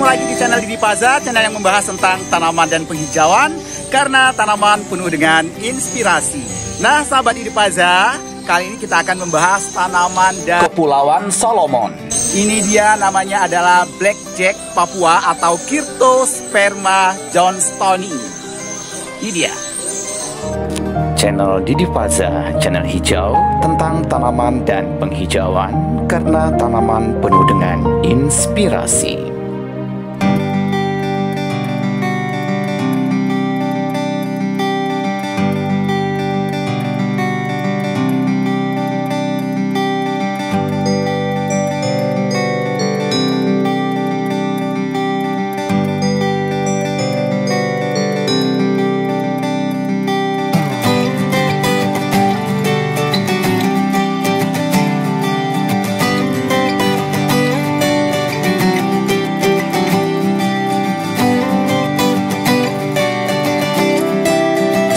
Ketemu lagi di channel Didi Paza, channel yang membahas tentang tanaman dan penghijauan, karena tanaman penuh dengan inspirasi. Nah, sahabat Didi Paza, kali ini kita akan membahas tanaman dari Kepulauan Solomon. Ini dia, namanya adalah Blackjack Papua atau Kyrtosperma johnstoni. Ini dia. Channel Didi Paza, channel hijau tentang tanaman dan penghijauan, karena tanaman penuh dengan inspirasi.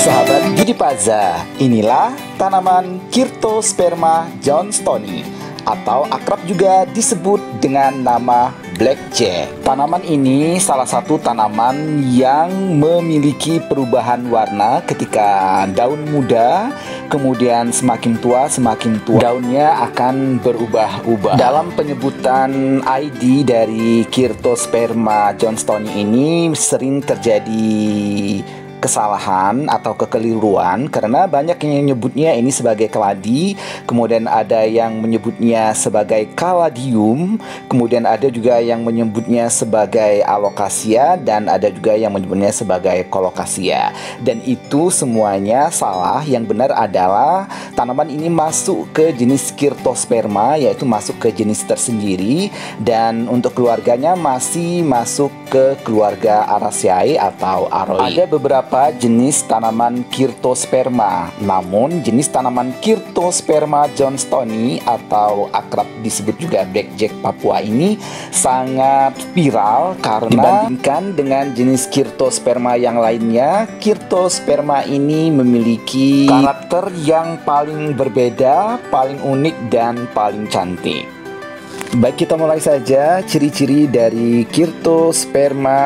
Sahabat Didi Paza, inilah tanaman Kyrtosperma johnstoni atau akrab juga disebut dengan nama Blackjack. Tanaman ini salah satu tanaman yang memiliki perubahan warna ketika daun muda, kemudian semakin tua daunnya akan berubah-ubah. Dalam penyebutan ID dari Kyrtosperma johnstoni ini sering terjadi kesalahan atau kekeliruan karena banyak yang menyebutnya ini sebagai keladi, kemudian ada yang menyebutnya sebagai kaladium, kemudian ada juga yang menyebutnya sebagai alokasia, dan ada juga yang menyebutnya sebagai kolokasia. Dan itu semuanya salah. Yang benar adalah tanaman ini masuk ke jenis Kyrtosperma, yaitu masuk ke jenis tersendiri, dan untuk keluarganya masih masuk ke keluarga Araceae atau Aroid. Ada beberapa jenis tanaman Kyrtosperma, namun jenis tanaman Kyrtosperma johnstoni atau akrab disebut juga Blackjack Papua ini sangat viral karena dibandingkan dengan jenis Kyrtosperma yang lainnya, Kyrtosperma ini memiliki karakter yang paling berbeda, paling unik, dan paling cantik. Baik, kita mulai saja ciri-ciri dari Kyrtosperma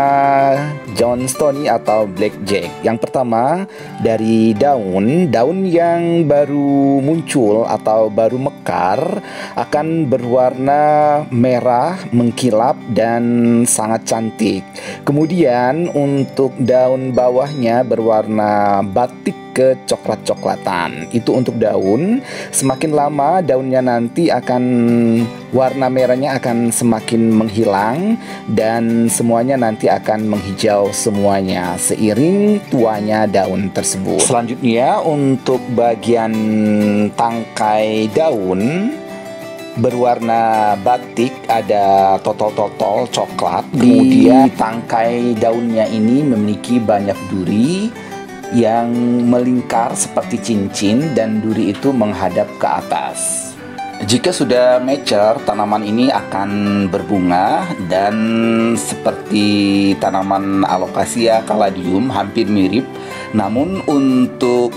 johnstoni atau Blackjack. Yang pertama, dari daun yang baru muncul atau baru mekar akan berwarna merah, mengkilap, dan sangat cantik. Kemudian untuk daun bawahnya berwarna batik kecoklat-coklatan. Itu untuk daun. Semakin lama daunnya nanti akan warna merahnya akan semakin menghilang dan semuanya nanti akan menghijau semuanya seiring tuanya daun tersebut. Selanjutnya untuk bagian tangkai daun berwarna batik, ada totol-totol coklat. Kemudian tangkai daunnya ini memiliki banyak duri yang melingkar seperti cincin dan duri itu menghadap ke atas. Jika sudah mature, tanaman ini akan berbunga dan seperti tanaman alokasia kaladium hampir mirip, namun untuk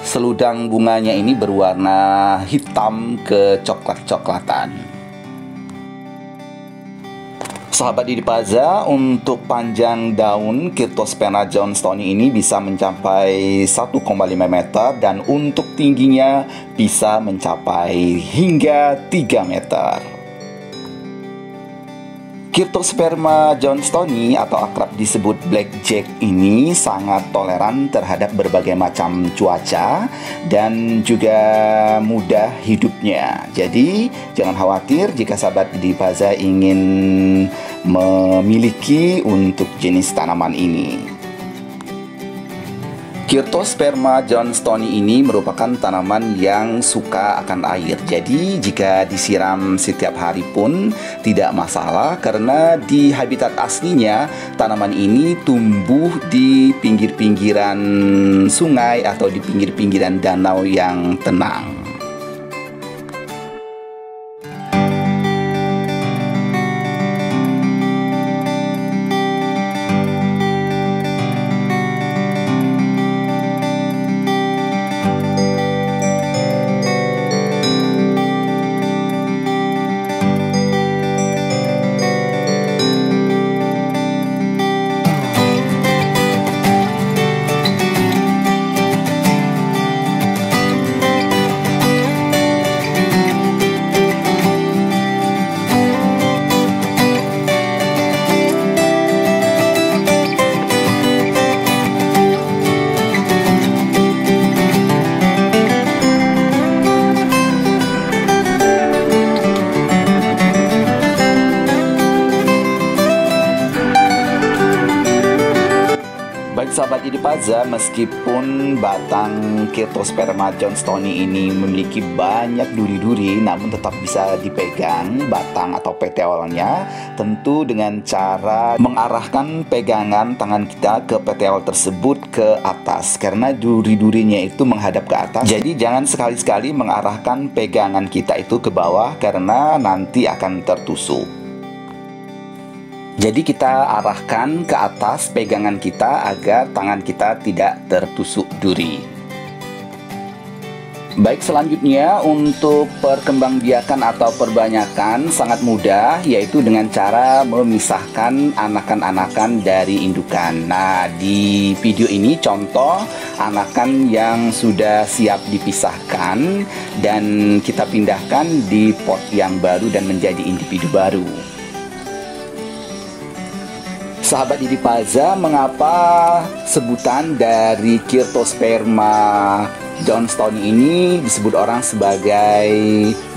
seludang bunganya ini berwarna hitam kecoklat-coklatan. Sahabat Didi Paza, untuk panjang daun Kyrtosperma johnstoni ini bisa mencapai 1,5 meter dan untuk tingginya bisa mencapai hingga 3 meter. Kyrtosperma johnstoni atau akrab disebut Blackjack ini sangat toleran terhadap berbagai macam cuaca dan juga mudah hidupnya. Jadi jangan khawatir jika sahabat Didi Paza ingin memiliki untuk jenis tanaman ini. Kyrtosperma johnstoni ini merupakan tanaman yang suka akan air. Jadi jika disiram setiap hari pun tidak masalah, karena di habitat aslinya tanaman ini tumbuh di pinggir-pinggiran sungai atau di pinggir-pinggiran danau yang tenang. Paza, meskipun batang Kirtosperma johnstoni ini memiliki banyak duri-duri, namun tetap bisa dipegang batang atau peteolnya, tentu dengan cara mengarahkan pegangan tangan kita ke peteol tersebut ke atas, karena duri-durinya itu menghadap ke atas. Jadi jangan sekali-sekali mengarahkan pegangan kita itu ke bawah, karena nanti akan tertusuk. Jadi kita arahkan ke atas pegangan kita agar tangan kita tidak tertusuk duri. Baik, selanjutnya untuk perkembangbiakan atau perbanyakan sangat mudah, yaitu dengan cara memisahkan anakan-anakan dari indukan. Nah, di video ini contoh anakan yang sudah siap dipisahkan dan kita pindahkan di pot yang baru dan menjadi individu baru. Sahabat Didi Paza, mengapa sebutan dari Kirtosperma johnstoni ini disebut orang sebagai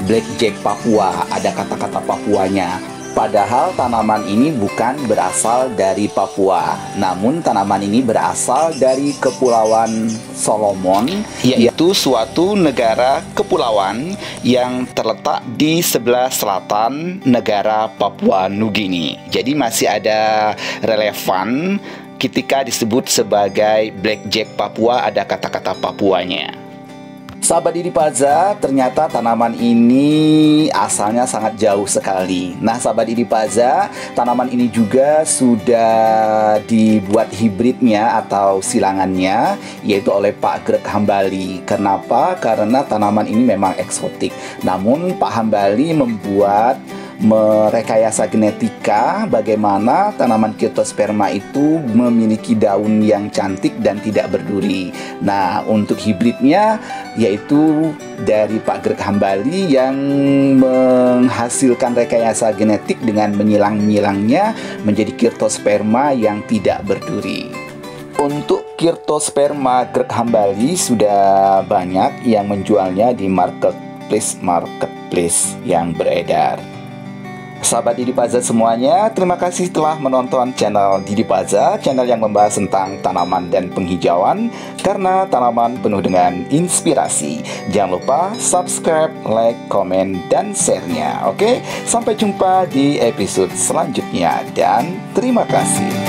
blackjack Papua? Ada kata-kata Papuanya. Padahal tanaman ini bukan berasal dari Papua, namun tanaman ini berasal dari Kepulauan Solomon, yaitu suatu negara kepulauan yang terletak di sebelah selatan negara Papua Nugini. Jadi masih ada relevan ketika disebut sebagai blackjack Papua, ada kata-kata Papuanya. Sahabat Didi Paza, ternyata tanaman ini asalnya sangat jauh sekali. Nah, sahabat Didi Paza, tanaman ini juga sudah dibuat hibridnya atau silangannya, yaitu oleh Pak Greg Hambali. Kenapa? Karena tanaman ini memang eksotik. Namun Pak Hambali membuat merekayasa genetika bagaimana tanaman Kirtosperma itu memiliki daun yang cantik dan tidak berduri. Nah, untuk hibridnya yaitu dari Pak Greg Hambali yang menghasilkan rekayasa genetik dengan menyilang-nyilangnya menjadi Kirtosperma yang tidak berduri. Untuk Kirtosperma Greg Hambali sudah banyak yang menjualnya di marketplace yang beredar. Sahabat Didi Paza semuanya, terima kasih telah menonton channel Didi Paza, channel yang membahas tentang tanaman dan penghijauan, karena tanaman penuh dengan inspirasi. Jangan lupa subscribe, like, komen, dan share-nya. Oke, sampai jumpa di episode selanjutnya dan terima kasih.